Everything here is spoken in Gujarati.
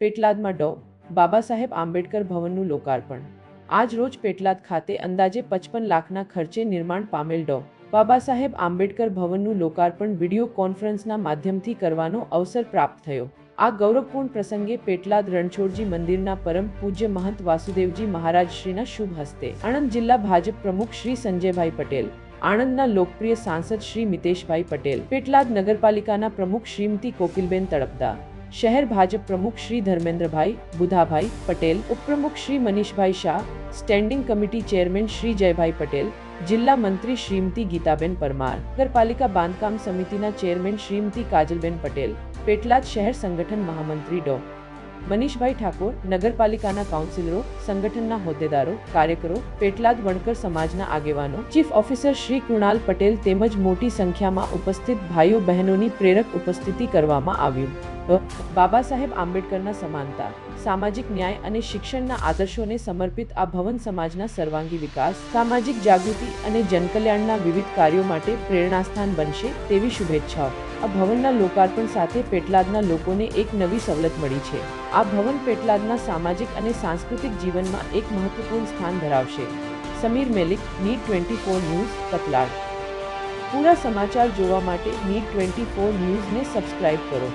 પેટલાદમાં બાબા સાહેબ આંબેડકર ભવનનું લોકાર્પણ। આજ રોજ પેટલાદ ખાતે અંદાજે 55 લાખના ખર્ચે નિર્માણ પામેલ બાબા સાહેબ આંબેડકર ભવનનું લોકાર્પણ વિડિયો કોન્ફરન્સના માધ્યમથી કરવાનો અવસર પ્રાપ્ત થયો। આ ગૌરવપૂર્ણ પ્રસંગે પેટલાદ રણછોડજી મંદિરના પરમ પૂજ્ય મહંત વાસુદેવજી મહારાજ શ્રીના શુભ હસ્તે આણંદ જિલ્લા ભાજપ પ્રમુખ શ્રી સંજયભાઈ પટેલ, આણંદના લોકપ્રિય સાંસદ શ્રી મિતેશભાઈ પટેલ, પેટલાદ નગરપાલિકાના પ્રમુખ શ્રીમતી કોકિલબેન તળપદા, શહેર ભાજપ પ્રમુખ શ્રી ધર્મેન્દ્રભાઈ બુધાભાઈ પટેલ, ઉપપ્રમુખ Shri Manishbhai Shah, standing committee chairman Shri Jaybhai Patel, જિલ્લા મંત્રી શ્રીમતી ગીતાબેન પરમાર, નગરપાલિકા બાંધકામ સમિતિના ચેરમેન શ્રીમતી કાજલબેન પટેલ, પેટલાદ શહેર સંગઠન મહામંત્રી મનીષભાઈ ઠાકોર, નગરપાલિકાના કાઉન્સિલરો, સંગઠનના હોદ્દેદારો, કાર્યકરો, પેટલાદ વણકર સમાજના આગેવાનો, ચીફ ઓફિસર શ્રી કૃણાલ પટેલ તેમજ મોટી સંખ્યામાં ઉપસ્થિત ભાઈઓ બહેનોની પ્રેરક ઉપસ્થિતિ કરવામાં આવ્યું। બાબા સાહેબ આંબેડકરના સમાનતા, સામાજિક ન્યાય અને શિક્ષણના આદર્શોને સમર્પિત આ ભવન સમાજના સર્વાંગી વિકાસ, સામાજિક જાગૃતિ અને જનકલ્યાણના વિવિધ કાર્યો માટે પ્રેરણાસ્થાન બનશે તેવી શુભેચ્છાઓ। આ ભવનના લોકાર્પણ સાથે પેટલાદના લોકોને એક નવી સવલત મળી છે। આ ભવન પેટલાદના સામાજિક અને સાંસ્કૃતિક જીવનમાં એક મહત્વપૂર્ણ સ્થાન ધરાવશે। સમીર મેલિક, નીટ 24 ન્યૂઝ, પેટલાદ। પૂરા સમાચાર જોવા માટે નીટ 24 ન્યૂઝને સબસ્ક્રાઇબ કરો।